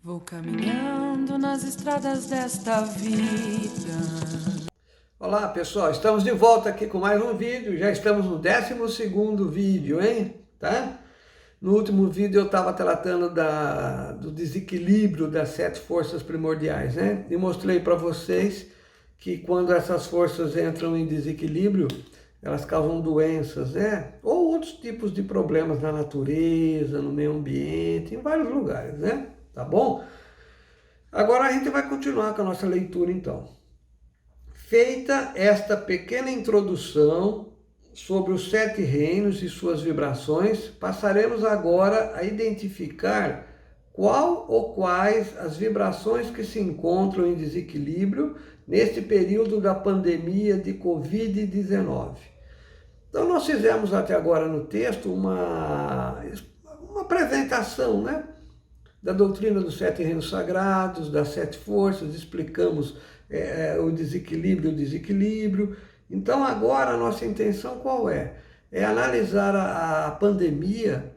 Vou caminhando nas estradas desta vida. Olá pessoal, estamos de volta aqui com mais um vídeo, já estamos no 12º vídeo, hein? Tá? No último vídeo eu estava tratando do desequilíbrio das 7 forças primordiais, né? E mostrei para vocês que quando essas forças entram em desequilíbrio, elas causam doenças, né? Ou outros tipos de problemas na natureza, no meio ambiente, em vários lugares, né? Tá bom? Agora a gente vai continuar com a nossa leitura então. Feita esta pequena introdução sobre os 7 reinos e suas vibrações, passaremos agora a identificar qual ou quais as vibrações que se encontram em desequilíbrio neste período da pandemia de Covid-19. Então nós fizemos até agora no texto uma apresentação, né? Da doutrina dos 7 reinos sagrados, das 7 forças, explicamos o desequilíbrio e o desequilíbrio. Então agora a nossa intenção qual é? É analisar a pandemia,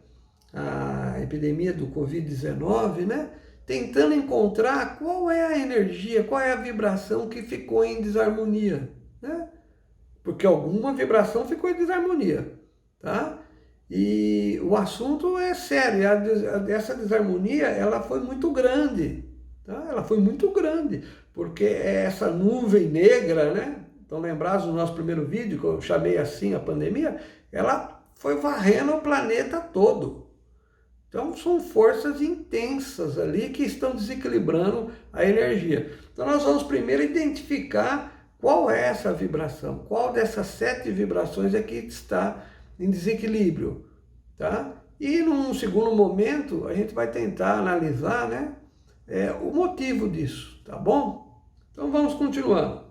a epidemia do Covid-19, né? Tentando encontrar qual é a energia, qual é a vibração que ficou em desarmonia, né? Porque alguma vibração ficou em desarmonia, tá? E o assunto é sério, essa desarmonia ela foi muito grande, tá? Ela foi muito grande, porque essa nuvem negra, né? Então lembrados do nosso primeiro vídeo, que eu chamei assim a pandemia, ela foi varrendo o planeta todo. Então são forças intensas ali que estão desequilibrando a energia. Então nós vamos primeiro identificar qual é essa vibração, qual dessas 7 vibrações é que está em desequilíbrio, tá? E num segundo momento a gente vai tentar analisar, né, o motivo disso, tá bom? Então vamos continuando.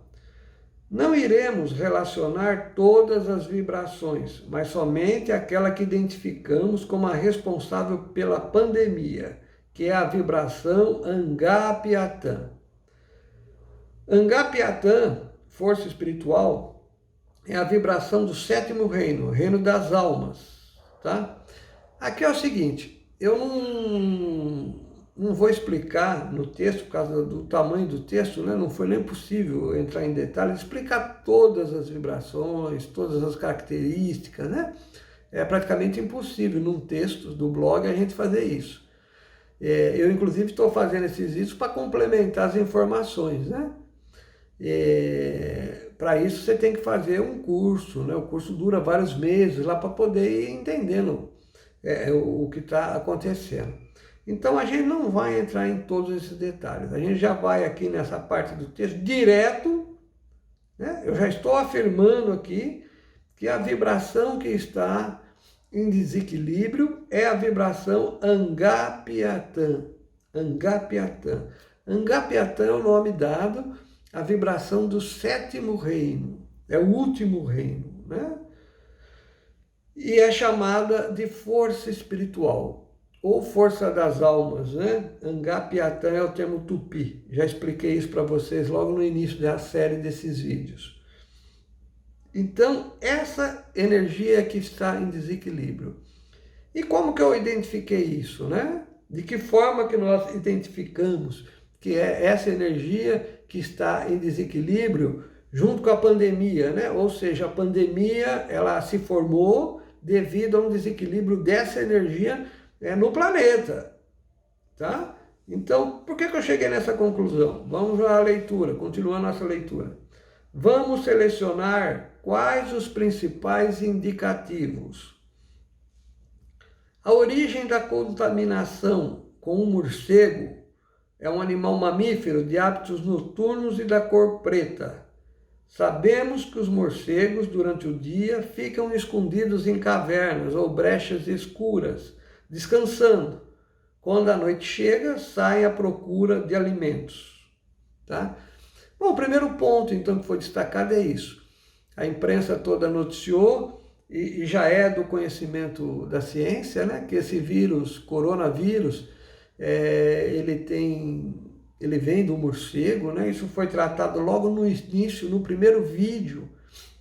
Não iremos relacionar todas as vibrações, mas somente aquela que identificamos como a responsável pela pandemia, que é a vibração Angapiatã. Angapiatã, força espiritual, é a vibração do 7º reino, o reino das almas, tá? Aqui é o seguinte, eu não vou explicar no texto, por causa do tamanho do texto, né? Não foi nem possível entrar em detalhes, explicar todas as vibrações, todas as características, né? É praticamente impossível num texto do blog a gente fazer isso. Eu inclusive estou fazendo esses vídeos para complementar as informações, né? Para isso você tem que fazer um curso, né? O curso dura vários meses lá para poder ir entendendo o que está acontecendo. Então a gente não vai entrar em todos esses detalhes, a gente já vai aqui nessa parte do texto direto, né? Eu já estou afirmando aqui que a vibração que está em desequilíbrio é a vibração Angapiatã. Angapiatã. Angapiatã é o nome dado à vibração do 7º reino, é o último reino, né? E é chamada de força espiritual, ou força das almas, né? Angapiatã é o termo tupi, já expliquei isso para vocês logo no início da série desses vídeos. Então, essa energia que está em desequilíbrio. E como que eu identifiquei isso, né? De que forma que nós identificamos que é essa energia que está em desequilíbrio junto com a pandemia, né? Ou seja, a pandemia ela se formou devido a um desequilíbrio dessa energia no planeta, tá? Então, por que eu cheguei nessa conclusão? Vamos à leitura, continuando nossa leitura. Vamos selecionar quais os principais indicativos. A origem da contaminação com o morcego é um animal mamífero de hábitos noturnos e da cor preta. Sabemos que os morcegos, durante o dia, ficam escondidos em cavernas ou brechas escuras, descansando. Quando a noite chega, saem à procura de alimentos. Tá? Bom, o primeiro ponto, então, que foi destacado é isso. A imprensa toda noticiou, e já é do conhecimento da ciência, né, que esse vírus, coronavírus, ele vem do morcego, né? Isso foi tratado logo no início, no primeiro vídeo.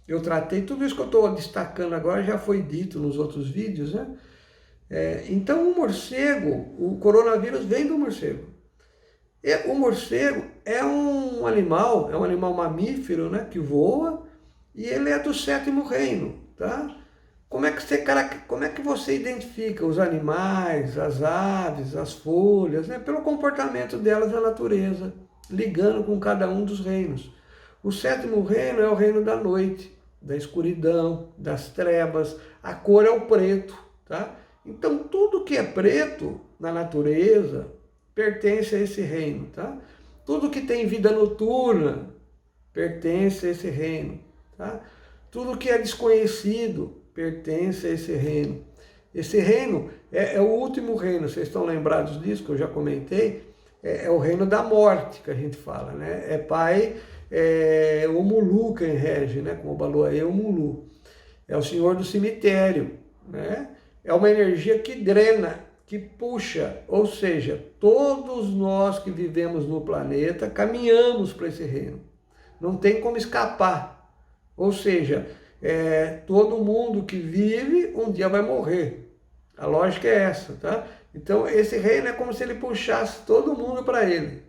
Eu tratei, tudo isso que eu estou destacando agora já foi dito nos outros vídeos, né? Então o morcego, o coronavírus vem do morcego. E o morcego é um animal mamífero, né, que voa, e ele é do sétimo reino, tá? Como é que você identifica os animais, as aves, as folhas, né? Pelo comportamento delas na natureza, ligando com cada um dos reinos. O sétimo reino é o reino da noite, da escuridão, das trevas. A cor é o preto, tá? Então tudo que é preto na natureza pertence a esse reino, tá? Tudo que tem vida noturna pertence a esse reino, tá? Tudo que é desconhecido pertence a esse reino. Esse reino é o último reino, vocês estão lembrados disso, que eu já comentei, é o reino da morte, que a gente fala, né? É pai, o Mulu quem rege, né? Como o Baloaê, o Mulu. É o senhor do cemitério, né? É uma energia que drena, que puxa, ou seja, todos nós que vivemos no planeta caminhamos para esse reino. Não tem como escapar. Ou seja, todo mundo que vive um dia vai morrer. A lógica é essa, tá? Então esse reino é como se ele puxasse todo mundo para ele.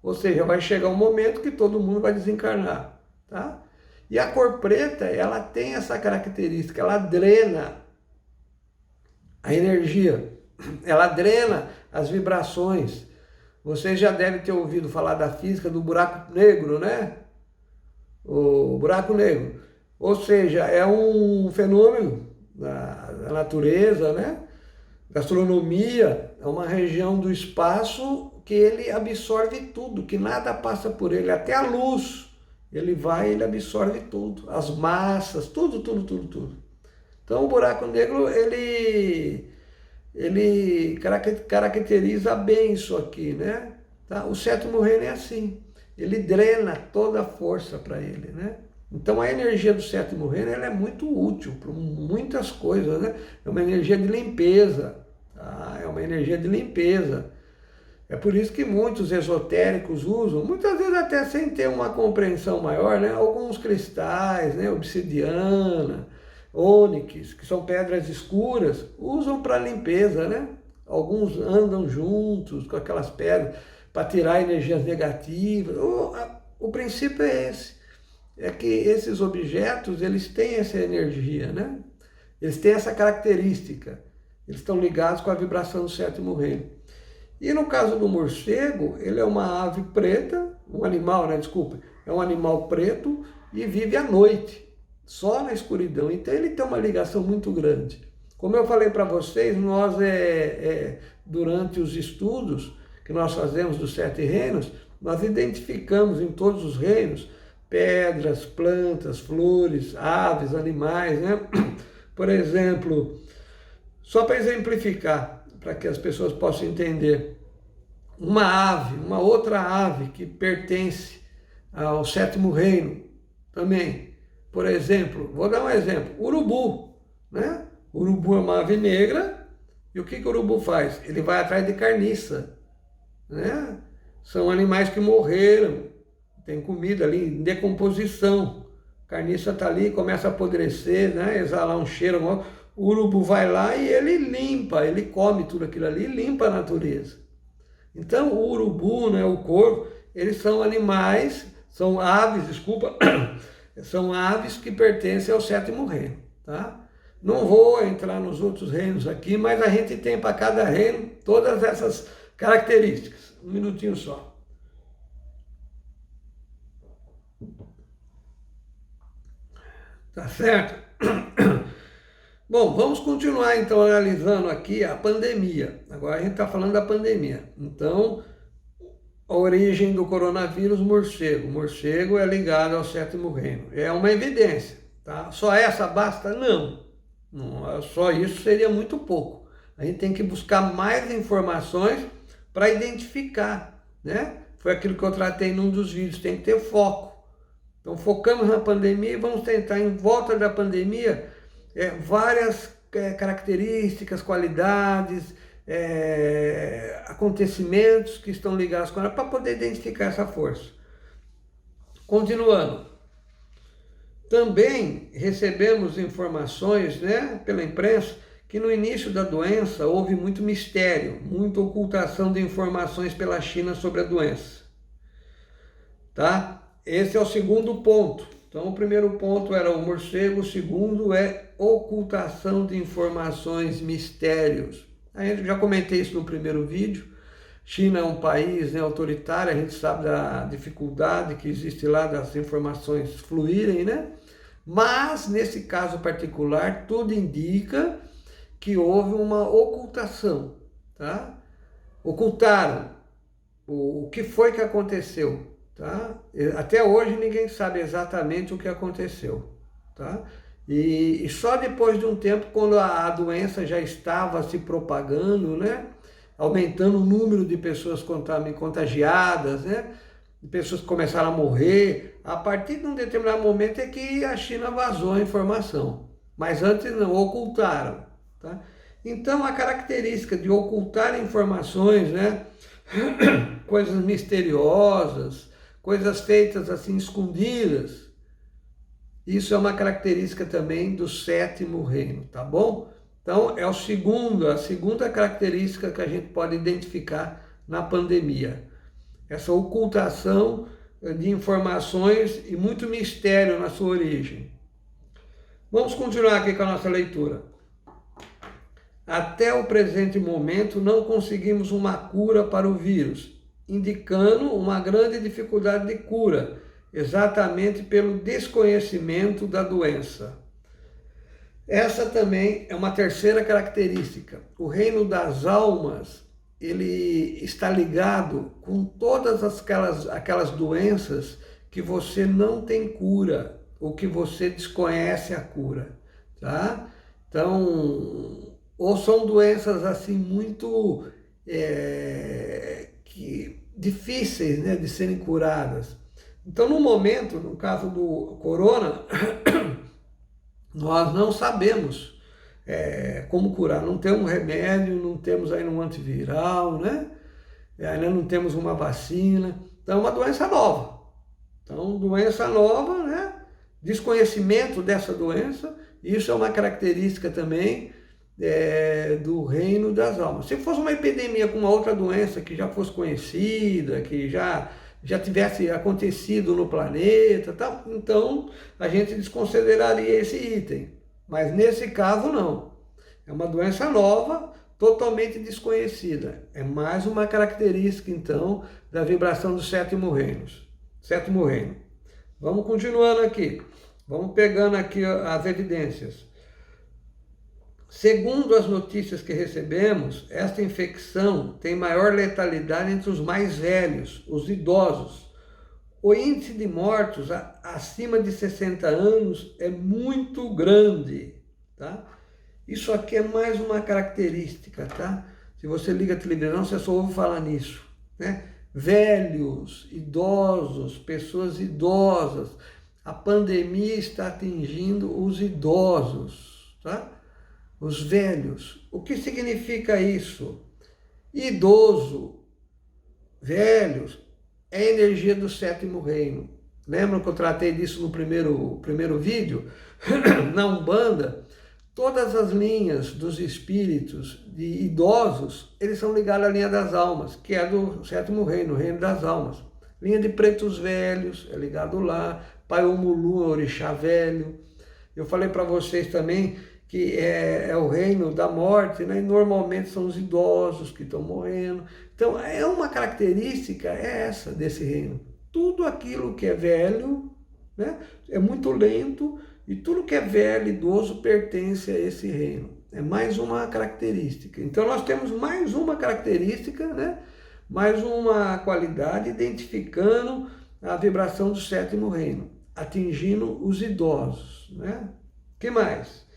Ou seja, vai chegar um momento que todo mundo vai desencarnar, tá? E a cor preta, ela tem essa característica, ela drena a energia, ela drena as vibrações. Você já deve ter ouvido falar da física do buraco negro, né? O buraco negro. Ou seja, é um fenômeno da natureza, né? Da astronomia, é uma região do espaço que ele absorve tudo, que nada passa por ele, até a luz. Ele vai, ele absorve tudo, as massas, tudo, tudo, tudo, tudo. Então o buraco negro, ele caracteriza bem isso aqui, né? Tá? O sétimo reino é assim, ele drena toda a força para ele, né? Então a energia do sétimo reino, ela é muito útil para muitas coisas, né? É uma energia de limpeza, tá? É uma energia de limpeza. É por isso que muitos esotéricos usam, muitas vezes até sem ter uma compreensão maior, né? Alguns cristais, né? Obsidiana, ônix, que são pedras escuras, usam para limpeza, né? Alguns andam juntos com aquelas pedras para tirar energias negativas. O princípio é esse, é que esses objetos, eles têm essa energia, né? Eles têm essa característica, eles estão ligados com a vibração do sétimo reino. E no caso do morcego, ele é uma ave preta, um animal, né? Desculpa, é um animal preto e vive à noite, só na escuridão. Então ele tem uma ligação muito grande. Como eu falei para vocês, nós durante os estudos que nós fazemos dos 7 reinos, nós identificamos em todos os reinos pedras, plantas, flores, aves, animais, né? Por exemplo, só para exemplificar, para que as pessoas possam entender, uma outra ave que pertence ao sétimo reino também. Por exemplo, vou dar um exemplo, urubu, né? O urubu é uma ave negra, e o que o urubu faz? Ele vai atrás de carniça, né? São animais que morreram, tem comida ali em decomposição, a carniça está ali, começa a apodrecer, né? Exalar um cheiro, o urubu vai lá e ele limpa, ele come tudo aquilo ali e limpa a natureza. Então o urubu, né, o corvo, eles são animais, são aves, desculpa, são aves que pertencem ao sétimo reino, tá? Não vou entrar nos outros reinos aqui, mas a gente tem para cada reino todas essas características. Um minutinho só. Tá certo? Bom, vamos continuar então analisando aqui a pandemia. Agora a gente está falando da pandemia. Então, a origem do coronavírus, morcego. Morcego é ligado ao sétimo reino. É uma evidência, tá? Só essa basta? Não. Não, só isso seria muito pouco. A gente tem que buscar mais informações para identificar, né? Foi aquilo que eu tratei num dos vídeos, tem que ter foco. Então focamos na pandemia e vamos tentar, em volta da pandemia, várias características, qualidades, acontecimentos que estão ligados com ela, para poder identificar essa força. Continuando. Também recebemos informações, né, pela imprensa, que no início da doença houve muito mistério, muita ocultação de informações pela China sobre a doença. Tá? Esse é o segundo ponto. Então, o primeiro ponto era o morcego, o segundo é ocultação de informações, mistérios. Eu já comentei isso no primeiro vídeo. China é um país, né, autoritário, a gente sabe da dificuldade que existe lá das informações fluírem, né? Mas, nesse caso particular, tudo indica que houve uma ocultação, tá? Ocultaram o que foi que aconteceu, tá? Até hoje ninguém sabe exatamente o que aconteceu, tá? E só depois de um tempo, quando a doença já estava se propagando, né? Aumentando o número de pessoas contagiadas, né? De pessoas que começaram a morrer, a partir de um determinado momento é que a China vazou a informação, mas antes não, ocultaram, tá? Então a característica de ocultar informações, né? Coisas misteriosas, coisas feitas assim escondidas, isso é uma característica também do sétimo reino, tá bom? Então é a segunda característica que a gente pode identificar na pandemia. Essa ocultação de informações e muito mistério na sua origem. Vamos continuar aqui com a nossa leitura. Até o presente momento não conseguimos uma cura para o vírus, indicando uma grande dificuldade de cura, exatamente pelo desconhecimento da doença. Essa também é uma terceira característica. O reino das almas, ele está ligado com todas aquelas doenças que você não tem cura, ou que você desconhece a cura, tá? Então, ou são doenças assim muito difíceis, né, de serem curadas. Então, no momento, no caso do corona, nós não sabemos como curar, não temos remédio, não temos ainda um antiviral, né? Ainda não temos uma vacina, então é uma doença nova. Então, doença nova, né? Desconhecimento dessa doença, isso é uma característica também do reino das almas. Se fosse uma epidemia com uma outra doença que já fosse conhecida, que já tivesse acontecido no planeta, tá? Então a gente desconsideraria esse item. Mas nesse caso não. É uma doença nova, totalmente desconhecida. É mais uma característica, então, da vibração dos sétimo reino. Vamos continuando aqui. Vamos pegando aqui as evidências. Segundo as notícias que recebemos, esta infecção tem maior letalidade entre os mais velhos, os idosos. O índice de mortos acima de 60 anos é muito grande, tá? Isso aqui é mais uma característica, tá? Se você liga a televisão, você só ouve falar nisso, né? Velhos, idosos, pessoas idosas. A pandemia está atingindo os idosos, tá? Os velhos. O que significa isso? Idoso, velhos, é a energia do sétimo reino. Lembram que eu tratei disso no primeiro vídeo? Na Umbanda, todas as linhas dos espíritos de idosos, eles são ligados à linha das almas, que é do sétimo reino, o reino das almas. Linha de pretos velhos, é ligado lá. Pai Omulu, orixá velho. Eu falei para vocês também que é o reino da morte, né? E normalmente são os idosos que estão morrendo. Então, é uma característica essa desse reino. Tudo aquilo que é velho, né, é muito lento, e tudo que é velho, idoso, pertence a esse reino. É mais uma característica. Então, nós temos mais uma característica, né, mais uma qualidade, identificando a vibração do sétimo reino, atingindo os idosos, né? O que mais?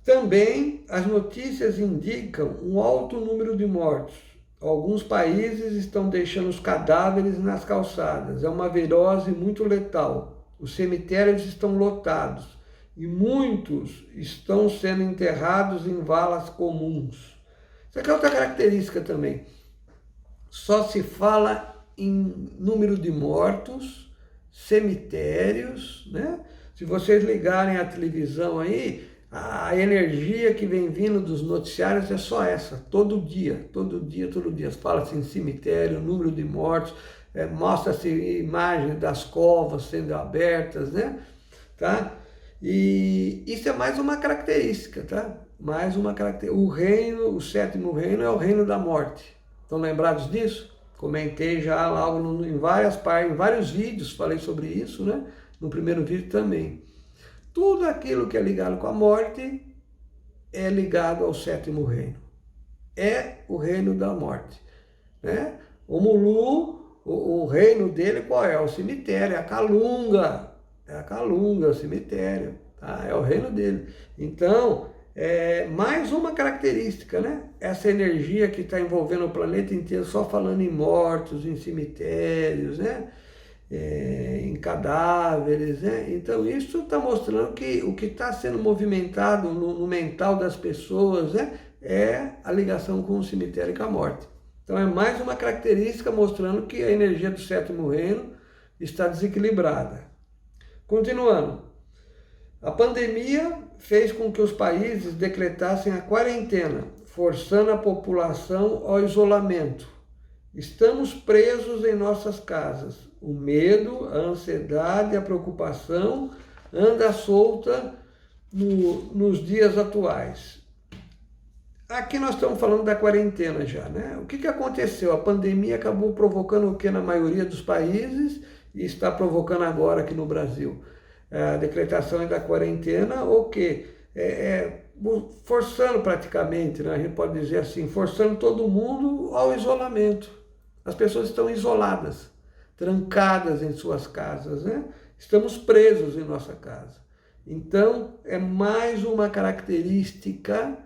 Também as notícias indicam um alto número de mortos. Alguns países estão deixando os cadáveres nas calçadas. É uma virose muito letal. Os cemitérios estão lotados e muitos estão sendo enterrados em valas comuns. Isso aqui é outra característica também. Só se fala em número de mortos, cemitérios, né? Se vocês ligarem a televisão aí, A energia que vem vindo dos noticiários é só essa, todo dia. Fala-se em cemitério, número de mortos, mostra-se imagem das covas sendo abertas, né? Tá? E isso é mais uma característica, tá? Mais uma característica. O reino, o sétimo reino é o reino da morte. Estão lembrados disso? Comentei já logo em vários vídeos, falei sobre isso, né? No primeiro vídeo também. Tudo aquilo que é ligado com a morte é ligado ao sétimo reino. É o reino da morte, né? O Mulu, o reino dele qual é? O cemitério, é a Calunga. É a Calunga, o cemitério, tá? É o reino dele. Então, mais uma característica, né? Essa energia que está envolvendo o planeta inteiro, só falando em mortos, em cemitérios, né? Em cadáveres, né? Então isso está mostrando que o que está sendo movimentado no mental das pessoas, né? É a ligação com o cemitério e com a morte. Então é mais uma característica mostrando que a energia do sétimo reino está desequilibrada. Continuando, a pandemia fez com que os países decretassem a quarentena, forçando a população ao isolamento. Estamos presos em nossas casas. O medo, a ansiedade, a preocupação anda solta nos dias atuais. Aqui nós estamos falando da quarentena já, né? O que aconteceu? A pandemia acabou provocando o que na maioria dos países e está provocando agora aqui no Brasil? A decretação da quarentena, o quê? Forçando praticamente, né? A gente pode dizer assim, forçando todo mundo ao isolamento. As pessoas estão isoladas, trancadas em suas casas, né? Estamos presos em nossa casa. Então, é mais uma característica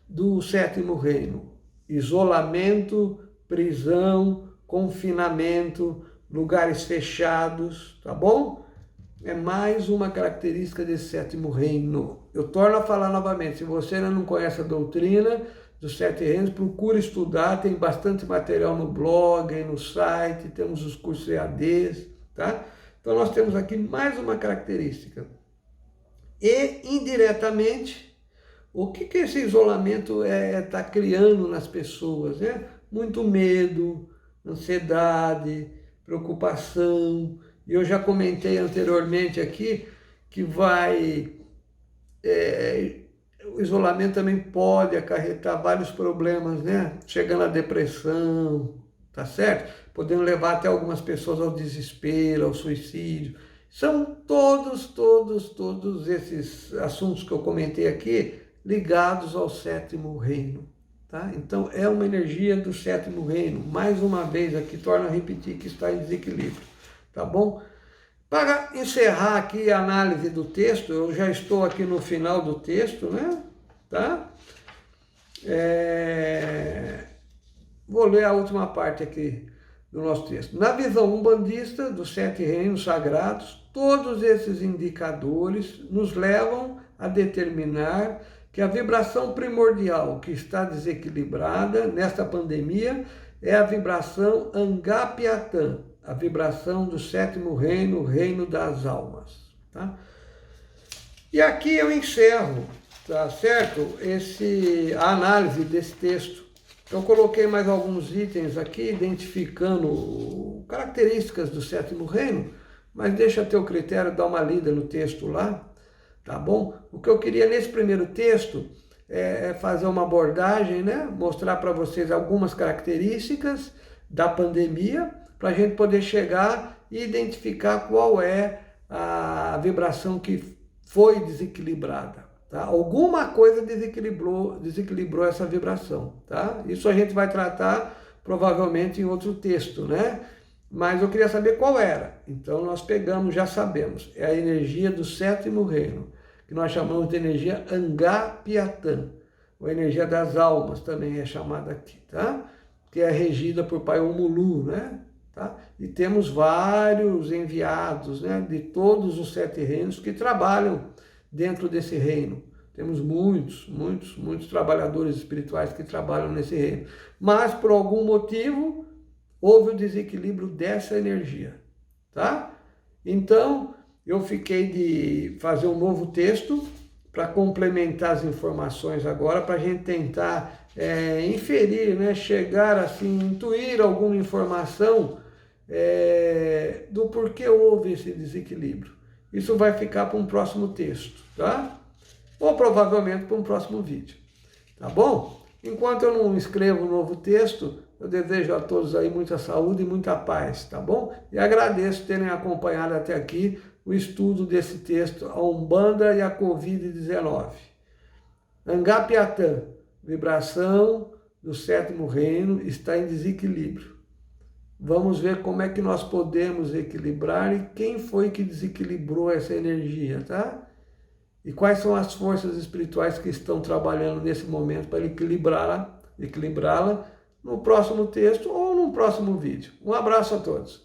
do sétimo reino. Isolamento, prisão, confinamento, lugares fechados, tá bom? É mais uma característica desse sétimo reino. Eu torno a falar novamente, se você ainda não conhece a doutrina dos sete reinos, procure estudar, tem bastante material no blog, no site, temos os cursos EADs, tá? Então nós temos aqui mais uma característica. E, indiretamente, o que esse isolamento está criando nas pessoas, né? Muito medo, ansiedade, preocupação. E eu já comentei anteriormente aqui que o isolamento também pode acarretar vários problemas, né? Chegando à depressão, tá certo? Podendo levar até algumas pessoas ao desespero, ao suicídio. São todos esses assuntos que eu comentei aqui ligados ao sétimo reino, tá? Então é uma energia do sétimo reino. Mais uma vez aqui, torno a repetir que está em desequilíbrio, tá bom? Para encerrar aqui a análise do texto, eu já estou aqui no final do texto, né? Tá? Vou ler a última parte aqui do nosso texto. Na visão umbandista dos sete reinos sagrados, todos esses indicadores nos levam a determinar que a vibração primordial que está desequilibrada nesta pandemia é a vibração Angapiatã, a vibração do sétimo reino, o reino das almas. Tá? E aqui eu encerro, tá certo? A análise desse texto. Eu coloquei mais alguns itens aqui, identificando características do sétimo reino, mas deixa a teu critério dar uma lida no texto lá, tá bom? O que eu queria nesse primeiro texto é fazer uma abordagem, né? Mostrar para vocês algumas características da pandemia, para a gente poder chegar e identificar qual é a vibração que foi desequilibrada. Tá? Alguma coisa desequilibrou essa vibração. Tá? Isso a gente vai tratar provavelmente em outro texto, né? Mas eu queria saber qual era. Então nós pegamos, já sabemos, é a energia do sétimo reino, que nós chamamos de energia Angapiatã, ou energia das almas também é chamada aqui, tá? Que é regida por Pai Omulu, né? Tá? E temos vários enviados, né, de todos os sete reinos que trabalham dentro desse reino. Temos muitos trabalhadores espirituais que trabalham nesse reino. Mas, por algum motivo, houve o desequilíbrio dessa energia. Tá? Então, eu fiquei de fazer um novo texto para complementar as informações agora, para a gente tentar inferir, né, chegar assim, intuir alguma informação do porquê houve esse desequilíbrio. Isso vai ficar para um próximo texto, tá? Ou provavelmente para um próximo vídeo, tá bom? Enquanto eu não escrevo um novo texto, eu desejo a todos aí muita saúde e muita paz, tá bom? E agradeço terem acompanhado até aqui o estudo desse texto, a Umbanda e a Covid-19. Angapiatã, vibração do sétimo reino, está em desequilíbrio. Vamos ver como é que nós podemos equilibrar e quem foi que desequilibrou essa energia, tá? E quais são as forças espirituais que estão trabalhando nesse momento para equilibrá-la no próximo texto ou no próximo vídeo. Um abraço a todos.